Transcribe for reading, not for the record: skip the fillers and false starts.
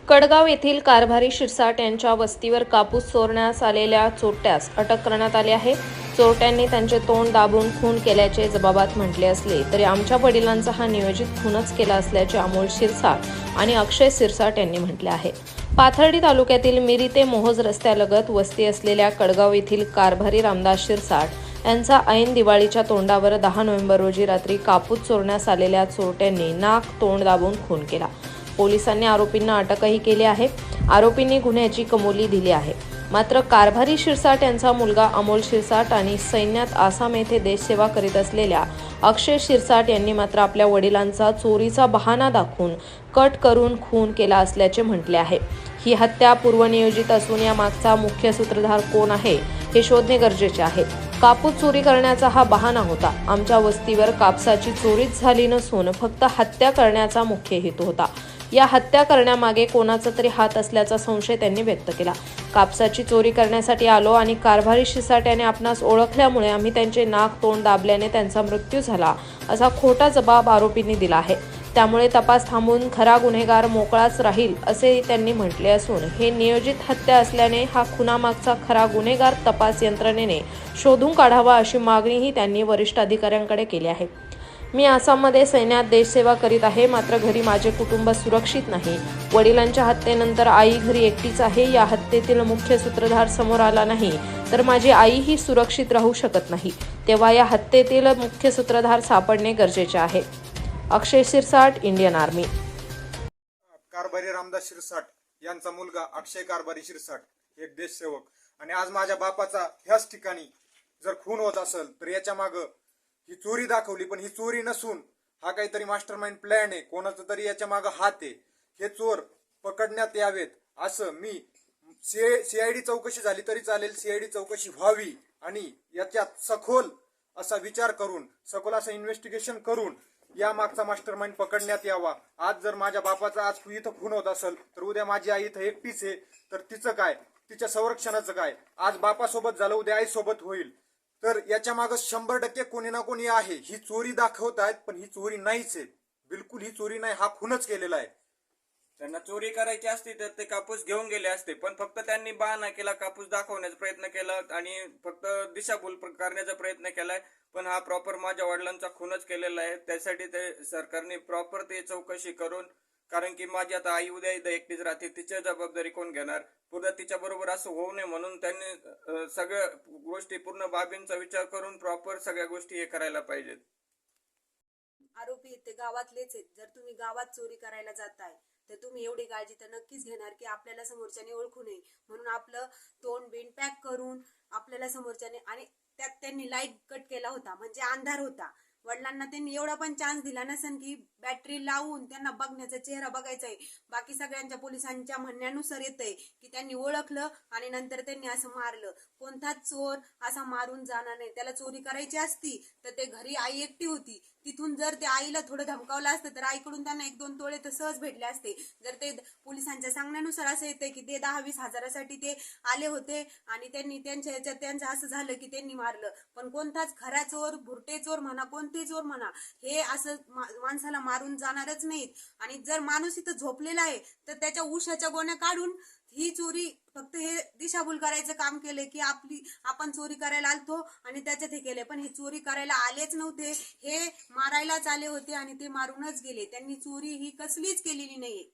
कडगाव येथील कारभारी शिरसाट यांच्या वस्तीवर कापूस चोरण्यास आलेल्या चोरट्यास अटक करण्यात आली आहे. चोरट्यांनी त्यांचे तोंड दाबून खून केल्याचे जबाबात म्हटले असले तरी आमच्या वडिलांचा हा नियोजित खूनच केला असल्याचे अमोल शिरसाट आणि अक्षय शिरसाट यांनी म्हटले आहे. पाथर्डी तालुक्यातील मिरी ते मोहोज रस्त्यालगत वस्ती असलेल्या कडगाव येथील कारभारी रामदास शिरसाट यांचा ऐन दिवाळीच्या तोंडावर 10 नोव्हेंबर रोजी रात्री कापूस चोरण्यास आलेल्या चोरट्यांनी नाक तोंड दाबून खून केला. पोलिसांनी आरोपींना अटकही केली आहे. आरोपींनी गुन्ह्याची कबुली दिली आहे. मात्र कारभारी शिरसाट यांचा मुलगा अमोल शिरसाट आणि सैन्यात आसाम येथे देशसेवा करीत असलेल्या अक्षय शिरसाट यांनी मात्र आपल्या वडिलांचा चोरीचा बहाणा दाखवून कट करून खून केला असल्याचे म्हटले आहे. ही हत्या पूर्वनियोजित असून या मागचा मुख्य सूत्रधार कोण आहे हे शोधणे गरजेचे आहे. कापूस चोरी करण्याचा हा बहाणा होता. आमच्या वस्तीवर कापसाची चोरीच झाली नसून फक्त हत्या करण्याचा मुख्य हेतू होता. या हत्या करण्यामागे कोणाचा तरी हात असल्याचा संशय त्यांनी व्यक्त केला. कापसाची चोरी करण्यासाठी आलो आणि कारभारी शिरसाट याने आपणास ओळखल्यामुळे आम्ही त्यांचे नाक तोंड दाबल्याने त्यांचा मृत्यू झाला असा खोटा जबाब आरोपींनी दिला आहे. त्यामुळे तपास थांबून खरा गुन्हेगार मोकळाच राहील असे त्यांनी म्हटले असून हे नियोजित हत्या असल्याने हा खुनामागचा खरा गुन्हेगार तपास यंत्रणेने शोधून काढावा अशी मागणीही त्यांनी वरिष्ठ अधिकाऱ्यांकडे केली आहे. मी आसाममध्ये सैन्यात देशसेवा करीत आहे, मात्र घरी माझे कुटुंब सुरक्षित नाही. वडिलांच्या हत्येनंतर आई घरी एकटीच आहे. या हत्येतील मुख्य सूत्रधार समोर आला नाही तर माझी आईही सुरक्षित राहू शकत नाही. तेव्हा या हत्येतील मुख्य सूत्रधार सापडणे गरजेचे आहे. अक्षय शिरसाट, इंडियन आर्मी. कारभारी रामदास शिरसाट यांचा मुलगा अक्षय कारभारी शिरसाट, एक देशसेवक, आणि आज माझ्या बापाचा ह्याच ठिकाणी जर खून होत असेल तर याच्या माग ही चोरी दाखवली, पण ही चोरी नसून हा काहीतरी मास्टरमाइंड प्लॅन आहे. कोणाचा तरी याच्या मागे हात आहे. हे चोर पकडण्यात यावेत असं मी सीआयडी चौकशी झाली तरी चालेल, सीआयडी चौकशी व्हावी आणि याच्यात सखोल असा विचार करून, सखोल असं इन्व्हेस्टिगेशन करून या मागचा मास्टरमाइंड पकडण्यात यावा. आज जर माझ्या बापाचा आज इथं खून होत असेल तर उद्या माझी आई इथं एकटीच आहे, तर तिचं काय, तिच्या संरक्षणाचं काय? आज बापासोबत झालं, उद्या आई सोबत होईल. तर याच्या मागे 100% कोणी ना कोणी आहे. ही चोरी दाखवतायत पण ही चोरी नाहीच आहे, बिलकुल ही चोरी नाही, हा खूनच केलेला आहे. त्यांना चोरी करायची असती तर ते कापूस घेऊन गेले असते, पण फक्त त्यांनी बहाणा केला, कापूस दाखवण्याचा प्रयत्न केला आणि फक्त दिशाभूल करण्याचा प्रयत्न केलाय. पण हा प्रॉपर माझ्या वडिलांचा खूनच केलेला आहे. त्यासाठी ते सरकारने प्रॉपर ते चौकशी करून, कारण की माझी आता आई उद्या इथं एकटीच राहते, तिची जबाबदारी कोण घेणार? पुढे तिच्या बरोबर असं होऊ नये म्हणून त्यांनी सगळ्या गोष्टी, पूर्ण बाबींचा विचार करून प्रॉपर सगळ्या गोष्टी हे करायला पाहिजेत. आरोपी ते गावातलेच आहेत. जर तुम्ही गावात चोरी करायला जाताय तर तुम्ही एवढी काळजी तर नक्कीच घेणार की आपल्याला समोरच्याने ओळखू नये म्हणून आपलं तोंड बिन पॅक करून आपल्याला समोरच्याने, आणि त्यात त्यांनी लाईट कट केला होता म्हणजे अंधार होता. वडिलांना त्यांनी एवढा पण चान्स दिला नसेल की बॅटरी लावून त्यांना बघण्याचा, चेहरा बघायचा आहे. बाकी सगळ्यांच्या पोलिसांच्या म्हणण्यानुसार येतंय की त्यांनी ओळखलं आणि नंतर त्यांनी असं मारलं. कोणताच चोर असा मारून जाणार नाही. त्याला चोरी करायची असती तर ते घरी आई एकटी होती, तिथून जर त्या आईला थोडं धमकावलं असतं तर आईकडून त्यांना 1-2 तोळे तर सहज भेटले असते. जर ते पोलिसांच्या सांगण्यानुसार असं येतंय की ते 10-20 हजारासाठी ते आले होते आणि त्यांनी त्यांचं असं झालं की त्यांनी मारलं. पण कोणताच खरा चोर, भुरटे चोर म्हणा, कोणते चोर म्हणा, हे असं माणसाला मारून जाणारच नाहीत. आणि जर माणूस इथं झोपलेला आहे तर त्याच्या उशाच्या गोण्या काढून ही चोरी फक्त हे दिशाभूल करायचं काम केलंय की आपण चोरी करायला आलतो आणि त्याच्यात हे केलंय. पण हे चोरी करायला आलेच नव्हते, हे मारायलाच आले होते आणि ते मारूनच गेले. त्यांनी चोरी ही कसलीच केलेली नाहीये.